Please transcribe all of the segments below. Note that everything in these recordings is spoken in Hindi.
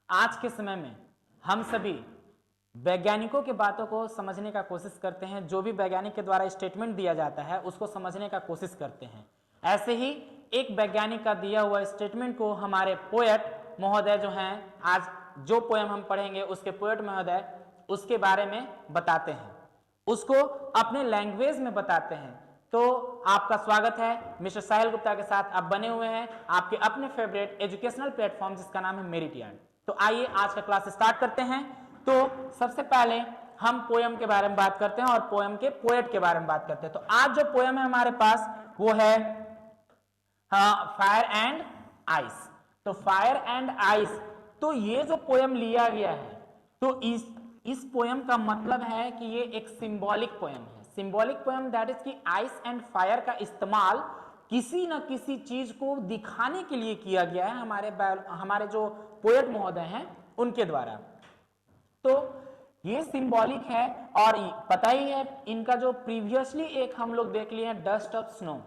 आज के समय में हम सभी वैज्ञानिकों की बातों को समझने का कोशिश करते हैं। जो भी वैज्ञानिक के द्वारा स्टेटमेंट दिया जाता है उसको समझने का कोशिश करते हैं। ऐसे ही एक वैज्ञानिक का दिया हुआ स्टेटमेंट को हमारे पोएट महोदय जो हैं, आज जो पोएम हम पढ़ेंगे उसके पोएट महोदय उसके बारे में बताते हैं, उसको अपने लैंग्वेज में बताते हैं। तो आपका स्वागत है मिस्टर साहिल गुप्ता के साथ। आप बने हुए हैं आपके अपने फेवरेट एजुकेशनल प्लेटफॉर्म जिसका नाम है मेरिट यार्ड। तो आइए आज का क्लास स्टार्ट करते हैं। तो सबसे पहले हम पोएम के बारे में बात करते हैं और पोएम के पोएट के बारे में बात करते हैं। तो आज जो पोएम है हमारे पास वो है फायर एंड आइस। तो फायर एंड आइस, तो ये जो पोएम लिया गया है तो इस पोएम का मतलब है कि ये एक सिंबॉलिक पोएम है। सिंबॉलिक पोएम दैट इज कि आइस एंड फायर का इस्तेमाल किसी न किसी चीज को दिखाने के लिए किया गया है हमारे जो पोएट महोदय हैं उनके द्वारा। तो ये सिंबॉलिक है और पता ही है इनका जो प्रीवियसली एक हम लोग देख लिए हैं dust of snow.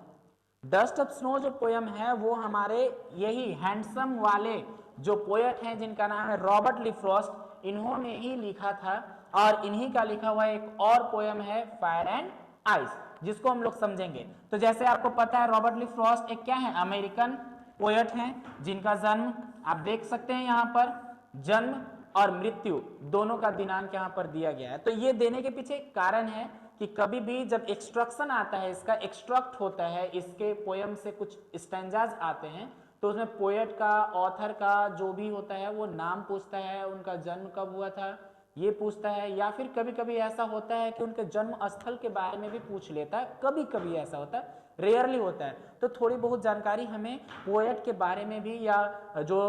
Dust of snow जो पोएम है वो हमारे यही हैंडसम वाले जो पोएट हैं जिनका नाम है रॉबर्ट ली फ्रॉस्ट, इन्होंने ही लिखा था। और इन्हीं का लिखा हुआ एक और पोएम है फायर एंड आइस जिसको हम लोग समझेंगे। तो जैसे आपको पता है रॉबर्ट ली फ्रॉस्ट एक क्या है, अमेरिकन पोएट हैं जिनका जन्म आप देख सकते हैं यहाँ पर, जन्म और मृत्यु दोनों का दिनांक यहाँ पर दिया गया है। तो ये देने के पीछे एक कारण है कि कभी भी जब एक्सट्रक्शन आता है, इसका एक्सट्रैक्ट होता है, इसके पोएम से कुछ स्टैंजाज आते हैं तो उसमें पोएट का, ऑथर का जो भी होता है वो नाम पूछता है, उनका जन्म कब हुआ था ये पूछता है, या फिर कभी कभी ऐसा होता है कि उनके जन्म स्थल के बारे में भी पूछ लेता है। कभी कभी ऐसा होता है, रेयरली होता है। तो थोड़ी बहुत जानकारी हमें पोएट के बारे में भी या जो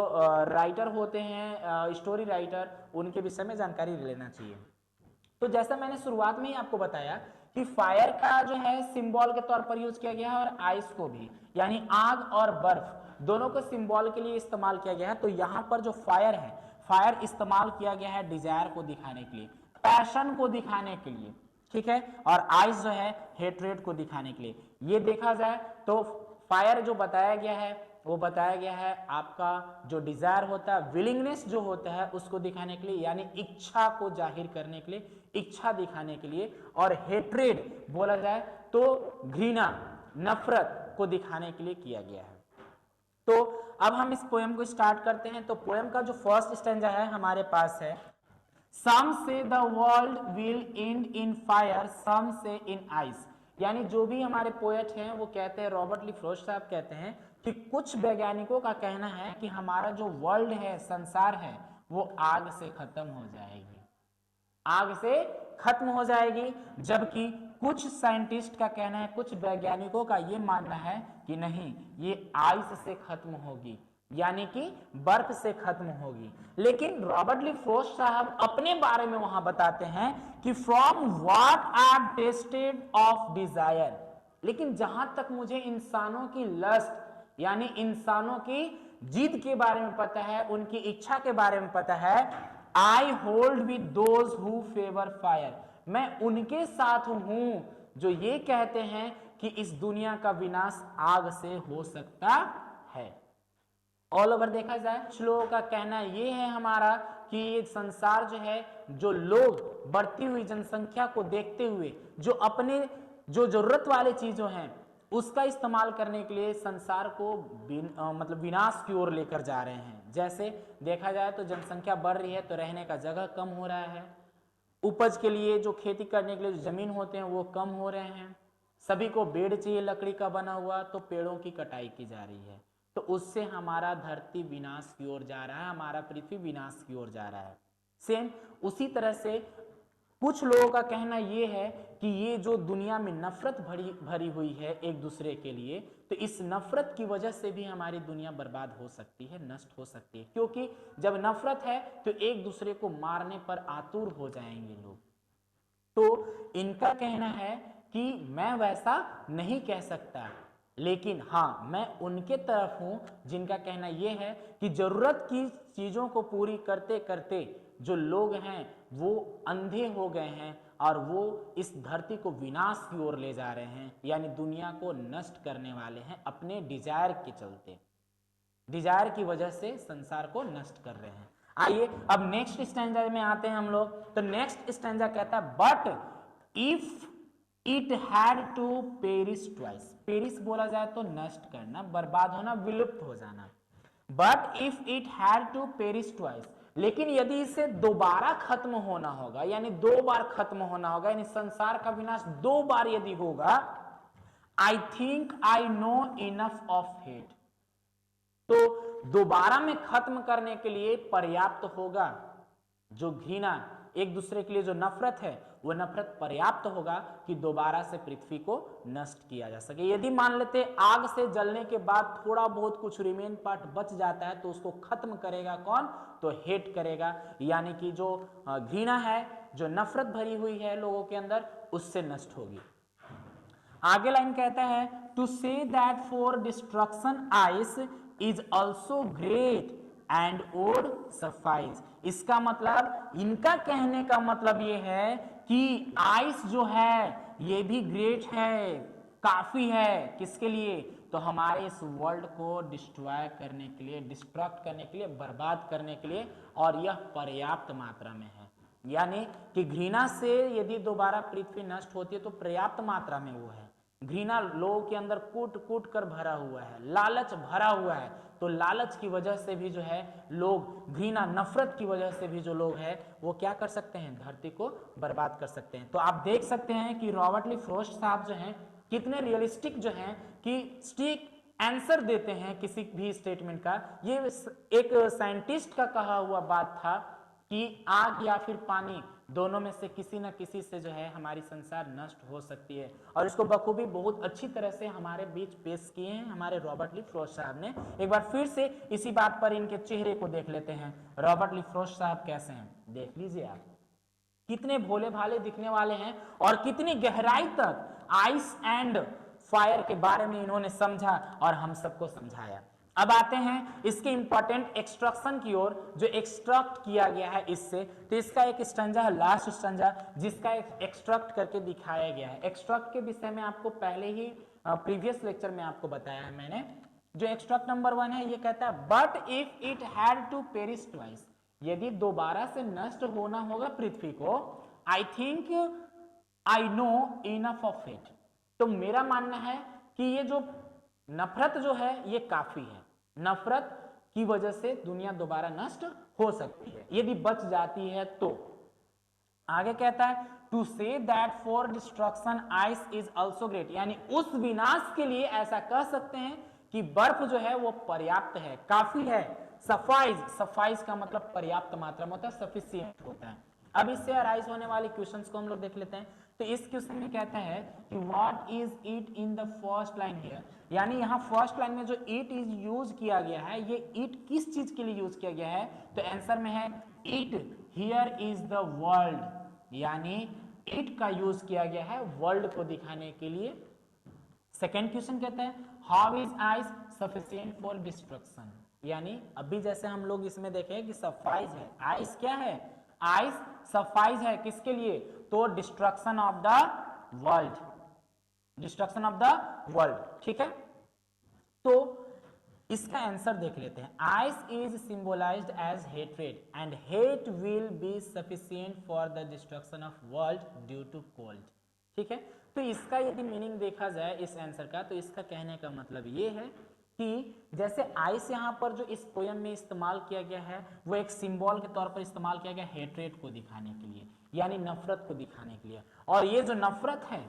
राइटर होते हैं, स्टोरी राइटर, उनके विषय में जानकारी लेना चाहिए। तो जैसा मैंने शुरुआत में ही आपको बताया कि फायर का जो है सिंबल के तौर पर यूज किया गया है और आइस को भी, यानी आग और बर्फ दोनों को सिंबल के लिए इस्तेमाल किया गया है। तो यहाँ पर जो फायर है, फायर इस्तेमाल किया गया है डिजायर को दिखाने के लिए, पैशन को दिखाने के लिए, ठीक है, और आइस जो है हेट्रेड को दिखाने के लिए। ये देखा जाए तो फायर जो बताया गया है वो बताया गया है आपका जो डिजायर होता है, विलिंगनेस जो होता है उसको दिखाने के लिए, यानी इच्छा को जाहिर करने के लिए, इच्छा दिखाने के लिए। और हेट्रेड बोला जाए तो घृणा, नफरत को दिखाने के लिए किया गया है। तो अब हम इस पोएम को स्टार्ट करते हैं। तो पोएम का जो फर्स्ट स्टैंजा है हमारे पास है, some say the world will end in fire, some say in ice. यानी जो भी हमारे पोएट हैं वो कहते हैं, रॉबर्ट ली फ्रॉस्ट साहब कहते हैं कि कुछ वैज्ञानिकों का कहना है कि हमारा जो वर्ल्ड है, संसार है, वो आग से खत्म हो जाएगी, आग से खत्म हो जाएगी। जबकि कुछ साइंटिस्ट का कहना है, कुछ वैज्ञानिकों का यह मानना है कि नहीं, ये आइस से खत्म होगी, यानी कि बर्फ से खत्म होगी। लेकिन रॉबर्ट ली फ्रॉस्ट साहब अपने बारे में वहां बताते हैं कि from what are tested of desire. लेकिन जहां तक मुझे इंसानों की लस्ट, यानी इंसानों की जिद के बारे में पता है, उनकी इच्छा के बारे में पता है, I hold with those who favour fire, मैं उनके साथ हूं जो ये कहते हैं कि इस दुनिया का विनाश आग से हो सकता है। ऑल ओवर देखा जाए कुछ लोगों का कहना ये है हमारा कि ये संसार जो है, जो लोग बढ़ती हुई जनसंख्या को देखते हुए जो अपने जो जरूरत वाले चीजों हैं उसका इस्तेमाल करने के लिए संसार को मतलब विनाश की ओर लेकर जा रहे हैं। जैसे देखा जाए तो जनसंख्या बढ़ रही है तो रहने का जगह कम हो रहा है, उपज के लिए जो खेती करने के लिए जो जमीन होते हैं वो कम हो रहे हैं, सभी को बेड चाहिए लकड़ी का बना हुआ, तो पेड़ों की कटाई की जा रही है। तो उससे हमारा धरती विनाश की ओर जा रहा है, हमारा पृथ्वी विनाश की ओर जा रहा है। सेम उसी तरह से कुछ लोगों का कहना यह है कि ये जो दुनिया में नफरत भरी हुई है एक दूसरे के लिए, तो इस नफरत की वजह से भी हमारी दुनिया बर्बाद हो सकती है, नष्ट हो सकती है। क्योंकि जब नफरत है तो एक दूसरे को मारने पर आतुर हो जाएंगे लोग। तो इनका कहना है कि मैं वैसा नहीं कह सकता, लेकिन हाँ मैं उनके तरफ हूं जिनका कहना यह है कि जरूरत की चीजों को पूरी करते करते जो लोग हैं वो अंधे हो गए हैं और वो इस धरती को विनाश की ओर ले जा रहे हैं, यानी दुनिया को नष्ट करने वाले हैं अपने डिजायर के चलते, डिजायर की वजह से संसार को नष्ट कर रहे हैं। आइए अब नेक्स्ट स्टैंजा में आते हैं हम लोग। तो नेक्स्ट स्टैंजा कहता है but if it had to perish twice. Perish बोला जाए तो नष्ट करना, बर्बाद होना, विलुप्त हो जाना। But if it had to perish twice, लेकिन यदि इसे दोबारा खत्म होना होगा, यानी 2 बार खत्म होना होगा, यानी संसार का विनाश 2 बार यदि होगा, आई think I know enough of hate. तो दोबारा में खत्म करने के लिए पर्याप्त होगा जो घृणा, एक दूसरे के लिए जो नफरत है, वो नफरत पर्याप्त होगा कि दोबारा से पृथ्वी को नष्ट किया जा सके। यदि मान लेते आग से जलने के बाद थोड़ा बहुत कुछ रिमेन पार्ट बच जाता है, तो उसको खत्म करेगा कौन? तो हेट करेगा, यानी कि जो घृणा है, जो नफरत भरी हुई है लोगों के अंदर, उससे नष्ट होगी। आगे लाइन कहता है to say that for destruction ice is also great and would suffice. इसका मतलब, इनका कहने का मतलब ये है कि आइस जो है ये भी ग्रेट है, काफी है, किसके लिए? तो हमारे इस वर्ल्ड को डिस्ट्रॉय करने के लिए, डिस्ट्रक्ट करने के लिए, बर्बाद करने के लिए, और यह पर्याप्त मात्रा में है। यानी कि घृणा से यदि दोबारा पृथ्वी नष्ट होती है तो पर्याप्त मात्रा में वो है। घृणा लोगों के अंदर कूट कूट कर भरा हुआ है, लालच भरा हुआ है, तो लालच की वजह से भी जो है लोग, घृणा नफरत की वजह से भी जो लोग हैं वो क्या कर सकते हैं? धरती को बर्बाद कर सकते हैं। तो आप देख सकते हैं कि रॉबर्ट ली फ्रॉस्ट साहब जो हैं कितने रियलिस्टिक जो हैं कि स्टिक आंसर देते हैं किसी भी स्टेटमेंट का। ये एक साइंटिस्ट का कहा हुआ बात था कि आग या फिर पानी, दोनों में से किसी न किसी से जो है हमारी संसार नष्ट हो सकती है, और इसको बखूबी बहुत अच्छी तरह से हमारे बीच पेश किए हैं हमारे रॉबर्ट ली फ्रॉस्ट साहब ने। एक बार फिर से इसी बात पर इनके चेहरे को देख लेते हैं। रॉबर्ट ली फ्रॉस्ट साहब कैसे हैं, देख लीजिए आप, कितने भोले भाले दिखने वाले हैं, और कितनी गहराई तक आइस एंड फायर के बारे में इन्होंने समझा और हम सबको समझाया। अब आते हैं इसके इंपॉर्टेंट एक्सट्रैक्शन की ओर, जो एक्सट्रैक्ट किया गया है इससे। तो इसका एक स्टैंजा है, लास्ट स्टैंजा, जिसका एक्सट्रैक्ट करके दिखाया गया है। एक्सट्रैक्ट के विषय में आपको पहले ही प्रीवियस लेक्चर में आपको बताया है मैंने। जो एक्सट्रैक्ट नंबर 1 है, ये कहता है but if it had to perish twice, यदि दोबारा से नष्ट होना होगा पृथ्वी को, I think I know enough of it. तो मेरा मानना है कि ये जो नफरत जो है ये काफी है, नफरत की वजह से दुनिया दोबारा नष्ट हो सकती है यदि बच जाती है तो। आगे कहता है to say that for destruction ice is also great, यानी उस विनाश के लिए ऐसा कह सकते हैं कि बर्फ जो है वो पर्याप्त है, काफी है। सफाइज, सफाइज का मतलब पर्याप्त मात्रा में होता है, सफिशिएंट होता है। अब इससे अराइज होने वाले क्वेश्चंस को हम लोग देख लेते हैं। तो इस क्वेश्चन में कहता है कि what is it in the first line here, यानी यहाँ फर्स्ट लाइन में जो इट इज यूज किया गया है, ये इट किस चीज के लिए यूज किया गया है? तो आंसर में है it here is the world, यानी इट का यूज किया गया है वर्ल्ड को दिखाने के लिए। सेकेंड क्वेश्चन कहता है how is ice sufficient for destruction, यानी अभी जैसे हम लोग इसमें देखें कि सफाइज है, आइस क्या है? आइस सफाइज है किसके लिए? तो destruction of the world, destruction of the world, ठीक है। तो इसका आंसर देख लेते हैं। Ice is symbolized as hatred and hate will be sufficient for the destruction of world due to cold, ठीक है। तो इसका यदि मीनिंग देखा जाए इस आंसर का, तो इसका कहने का मतलब ये है कि जैसे आइस यहाँ पर जो इस पोयम में इस्तेमाल किया गया है वो एक सिंबल के तौर पर इस्तेमाल किया गया हेट्रेड को दिखाने के लिए, यानी नफरत को दिखाने के लिए। और ये जो नफरत है,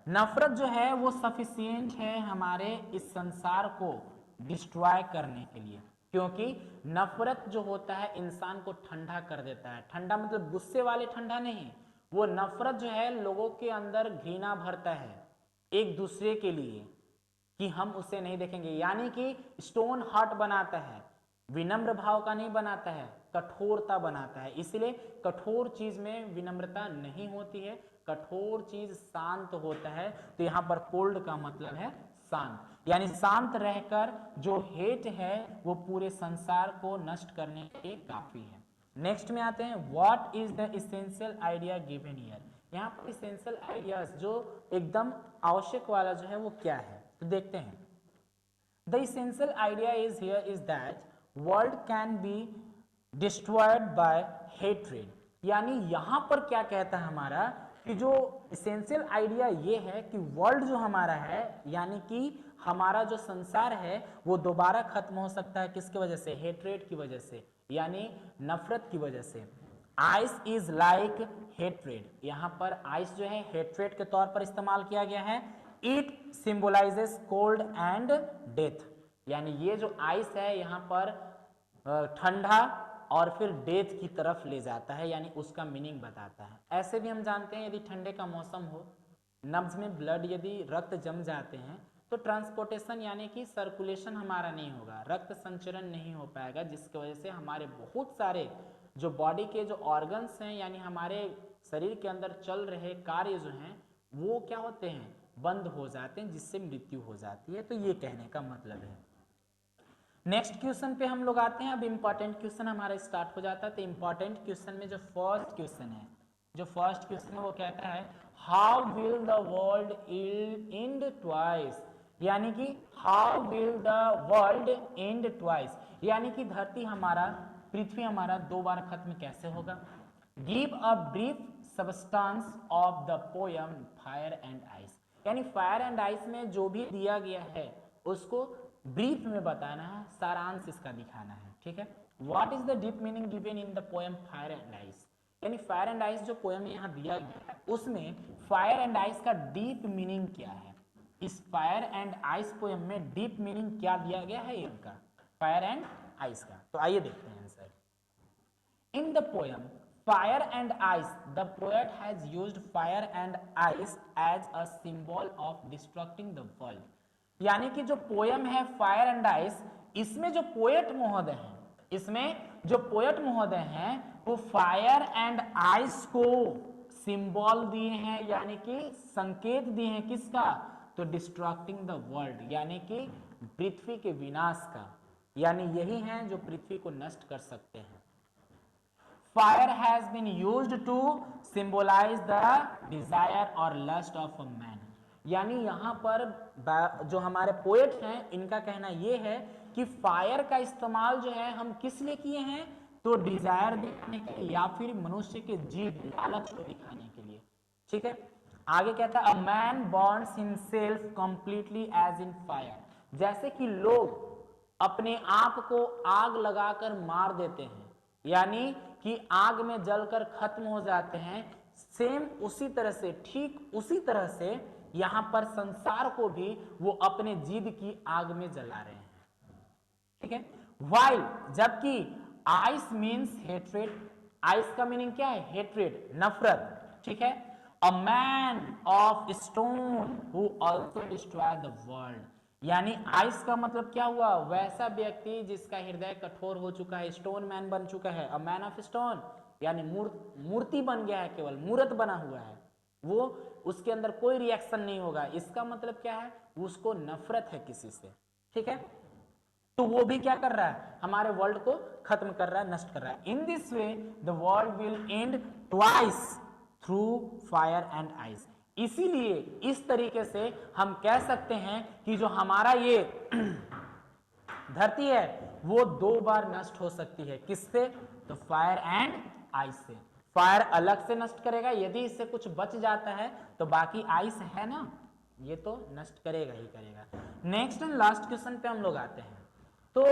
नफरत जो है वो सफिशिएंट है हमारे इस संसार को डिस्ट्रॉय करने के लिए, क्योंकि नफरत जो होता है इंसान को ठंडा कर देता है। ठंडा मतलब गुस्से वाले ठंडा नहीं, वो नफरत जो है लोगों के अंदर घृणा भरता है एक दूसरे के लिए कि हम उसे नहीं देखेंगे, यानी कि स्टोन हार्ट बनाता है, विनम्र भाव का नहीं बनाता है, कठोरता बनाता है। इसलिए कठोर चीज में विनम्रता नहीं होती है, कठोर चीज शांत होता है। तो यहाँ पर कोल्ड का मतलब है शांत, यानी शांत रहकर जो हेट है वो पूरे संसार को नष्ट करने के काफी है। नेक्स्ट में आते हैं what is the essential idea given here, यहाँ पर इसेंशियल आइडियाज जो एकदम आवश्यक वाला जो है वो क्या है, तो देखते हैं। The essential idea is here is that world can be destroyed by hatred. यानी यहां पर क्या कहता है हमारा कि जो इसेंशियल आइडिया ये है कि वर्ल्ड जो हमारा है यानी कि हमारा जो संसार है वो दोबारा खत्म हो सकता है किसकी वजह से, हेट्रेड की वजह से, यानी नफरत की वजह से। आइस इज लाइक हेट्रेड, यहां पर आइस जो है हेट्रेड के तौर पर इस्तेमाल किया गया है। It symbolizes cold and death, यानी ये जो आइस है यहाँ पर ठंडा और फिर डेथ की तरफ ले जाता है, यानी उसका मीनिंग बताता है। ऐसे भी हम जानते हैं यदि ठंडे का मौसम हो, नब्ज में ब्लड यदि रक्त जम जाते हैं तो ट्रांसपोर्टेशन यानी कि सर्कुलेशन हमारा नहीं होगा, रक्त संचरण नहीं हो पाएगा, जिसकी वजह से हमारे बहुत सारे जो बॉडी के जो ऑर्गन्स हैं यानी हमारे शरीर के अंदर चल रहे कार्य जो हैं वो क्या होते हैं, बंद हो जाते हैं, जिससे मृत्यु हो जाती है। तो ये कहने का मतलब है। नेक्स्ट क्वेश्चन पे हम लोग आते हैं। अब इंपॉर्टेंट क्वेश्चन हमारा स्टार्ट हो जाता है। तो इंपॉर्टेंट क्वेश्चन में जो फर्स्ट क्वेश्चन है, वो कहता है how will the world end twice, यानी कि how will the world end twice, यानी कि धरती हमारा, पृथ्वी हमारा दो बार खत्म कैसे होगा। Give a brief substance of the poem fire and ice, यानी फायर एंड आइस में जो भी दिया गया है उसको ब्रीफ में बताना है, सारांश इसका दिखाना है। ठीक है, what is the deep meaning given in the poem fire and ice, यानी फायर एंड आइस जो पोयम यहाँ दिया गया है उसमें फायर एंड आइस का डीप मीनिंग क्या है। इस फायर एंड आइस पोयम में डीप मीनिंग क्या दिया गया है इनका, फायर एंड आइस का। तो आइए देखते हैं answer. In the poem Fire and Ice, the poet has used fire and ice as a symbol of destructing the world. यानी कि जो पोयम है फायर एंड आइस, इसमें जो पोएट महोदय हैं वो फायर एंड आइस को सिंबल दिए हैं, यानी कि संकेत दिए हैं किसका, तो डिस्ट्रक्टिंग द वर्ल्ड, यानी कि पृथ्वी के विनाश का, यानी यही हैं जो पृथ्वी को नष्ट कर सकते हैं। Fire has been used to symbolize the desire or lust of a man, यानी यहाँ पर जो हमारे पोएट हैं इनका कहना ये है कि फायर का इस्तेमाल जो है हम किस लिए किए हैं, तो डिजायर दिखाने के लिए या फिर मनुष्य के जीव लालच को दिखाने के लिए। ठीक है, आगे कहता है a man burns himself completely as in fire, जैसे कि लोग अपने आप को आग लगाकर मार देते हैं, यानी कि आग में जलकर खत्म हो जाते हैं। सेम उसी तरह से, ठीक उसी तरह से यहां पर संसार को भी वो अपने जिद की आग में जला रहे हैं। ठीक है, वाइल, जबकि आइस मीन्स हेट्रेड, आइस का मीनिंग क्या है, हेट्रेड, नफरत। ठीक है, a man of stone who also destroy the world, यानी आइस का मतलब क्या हुआ, वैसा व्यक्ति जिसका हृदय कठोर हो चुका है, स्टोन मैन बन चुका है, अ मैन ऑफ स्टोन, यानी मूर्ति बन गया है, केवल मूर्त बना हुआ है, वो उसके अंदर कोई रिएक्शन नहीं होगा। इसका मतलब क्या है, उसको नफरत है किसी से। ठीक है, तो वो भी क्या कर रहा है, हमारे वर्ल्ड को खत्म कर रहा है, नष्ट कर रहा है। In this way the world will and twice through fire and ice, इसीलिए इस तरीके से हम कह सकते हैं कि जो हमारा ये धरती है वो दो बार नष्ट हो सकती है, किससे, तो फायर एंड आइस से। फायर अलग से नष्ट करेगा, यदि इससे कुछ बच जाता है तो बाकी आइस है ना, ये तो नष्ट करेगा ही करेगा। नेक्स्ट एंड लास्ट क्वेश्चन पे हम लोग आते हैं। तो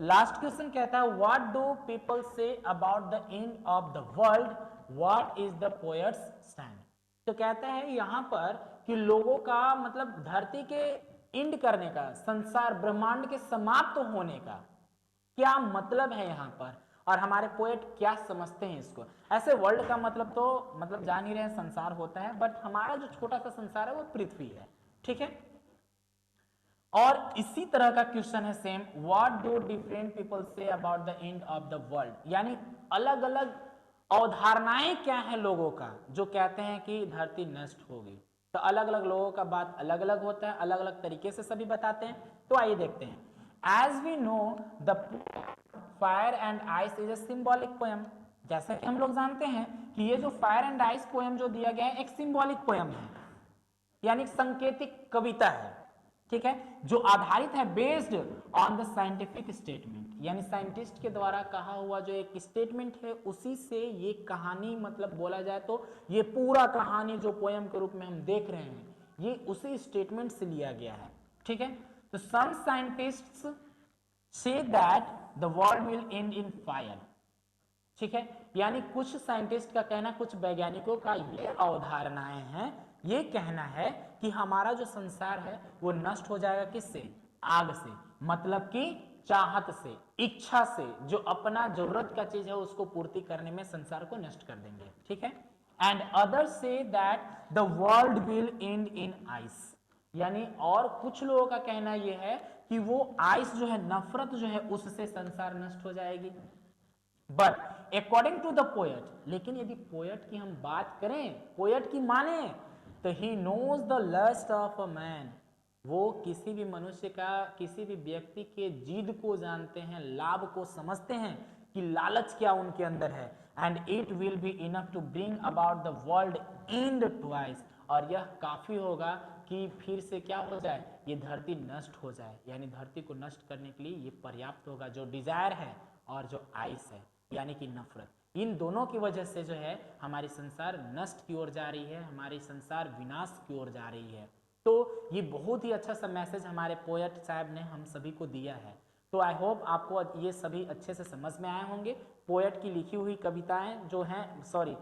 लास्ट क्वेश्चन कहता है what do people say about the end of the world, what is the poets stand. तो कहता है यहां पर कि लोगों का मतलब धरती के एंड करने का, संसार ब्रह्मांड के समाप्त होने का क्या मतलब है यहां पर, और हमारे पोएट क्या समझते हैं इसको। ऐसे वर्ल्ड का मतलब तो मतलब जान ही रहे हैं, संसार होता है, बट हमारा जो छोटा सा संसार है वो पृथ्वी है। ठीक है, और इसी तरह का क्वेश्चन है same, what do different people say about the end of the world, यानी अलग अलग अवधारणाएं क्या है लोगों का जो कहते हैं कि धरती नष्ट होगी। तो अलग अलग लोगों का बात अलग अलग होता है, अलग अलग तरीके से सभी बताते हैं। तो आइए देखते हैं। As we know the fire and ice is a symbolic poem, जैसा कि हम लोग जानते हैं कि ये जो फायर एंड आइस पोएम जो दिया गया है एक सिंबॉलिक पोएम है, यानी सांकेतिक कविता है। ठीक है, जो आधारित है based on the scientific statement, यानी साइंटिस्ट के द्वारा कहा हुआ जो एक स्टेटमेंट है उसी से ये कहानी मतलब बोला जाए तो ये पूरा कहानी जो पोयम के रूप में हम देख रहे हैं ये उसी स्टेटमेंट से लिया गया है। ठीक है, तो some scientists say that the world will end in fire. ठीक है, यानी कुछ साइंटिस्ट का कहना, कुछ वैज्ञानिकों का ये अवधारणाएं हैं, ये कहना है कि हमारा जो संसार है वो नष्ट हो जाएगा किससे? आग से, मतलब कि चाहत से, इच्छा से, जो अपना जरूरत का चीज है उसको पूर्ति करने में संसार को नष्ट कर देंगे। ठीक है, एंड अदर्स से that the world will end in ice, यानी और कुछ लोगों का कहना यह है कि वो आइस जो है, नफरत जो है, उससे संसार नष्ट हो जाएगी। But according to the poet, लेकिन यदि पोएट की हम बात करें, पोएट की माने तो he knows the lust of a man, वो किसी भी मनुष्य का, किसी भी व्यक्ति के जिद को जानते हैं, लाभ को समझते हैं कि लालच क्या उनके अंदर है। And it will be enough to bring about the world end twice, और यह काफी होगा कि फिर से क्या हो जाए, ये धरती नष्ट हो जाए, यानी धरती को नष्ट करने के लिए ये पर्याप्त होगा। जो डिजायर है और जो आइस है यानी कि नफरत, इन दोनों की वजह से जो है हमारी संसार नष्ट की ओर जा रही है, हमारी संसार विनाश की ओर जा रही है। तो ये बहुत ही अच्छा सा मैसेज हमारे पोएट साहब ने हम सभी को दिया है। तो आई होप आपको ये सभी अच्छे से समझ में आए होंगे, पोएट की लिखी हुई कविताएं जो हैं, सॉरी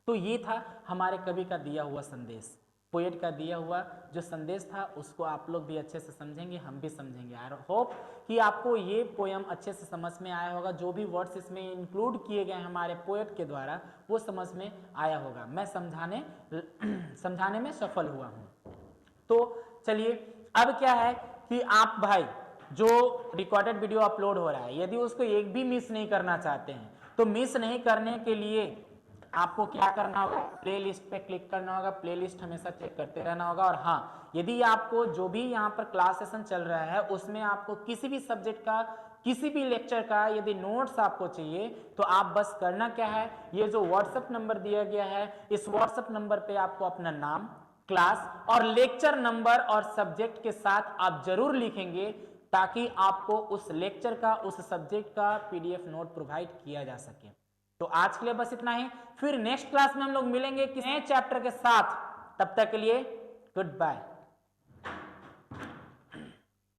तो ये था हमारे कवि का दिया हुआ संदेश, पोएट का दिया हुआ जो संदेश था उसको आप लोग भी अच्छे से समझेंगे, हम भी समझेंगे। आई होप कि आपको ये पोयम अच्छे से समझ में आया होगा, जो भी वर्ड्स इसमें इंक्लूड किए गए हमारे पोएट के द्वारा वो समझ में आया होगा। मैं समझाने में सफल हुआ हूँ। तो चलिए, अब क्या है कि आप भाई जो रिकॉर्डेड वीडियो अपलोड हो रहा है, यदि उसको एक भी मिस नहीं करना चाहते हैं तो मिस नहीं करने के लिए आपको क्या करना होगा, प्लेलिस्ट पे क्लिक करना होगा, प्लेलिस्ट हमेशा चेक करते रहना होगा। और हाँ, यदि आपको जो भी यहाँ पर क्लास सेशन चल रहा है उसमें आपको किसी भी सब्जेक्ट का, किसी भी लेक्चर का यदि नोट्स आपको चाहिए तो आप बस करना क्या है, ये जो व्हाट्सएप नंबर दिया गया है इस व्हाट्सएप नंबर पे आपको अपना नाम, क्लास और लेक्चर नंबर और सब्जेक्ट के साथ आप जरूर लिखेंगे, ताकि आपको उस लेक्चर का, उस सब्जेक्ट का पीडीएफ नोट प्रोवाइड किया जा सके। तो आज के लिए बस इतना ही, फिर नेक्स्ट क्लास में हम लोग मिलेंगे किसी नए चैप्टर के साथ। तब तक के लिए गुड बाय।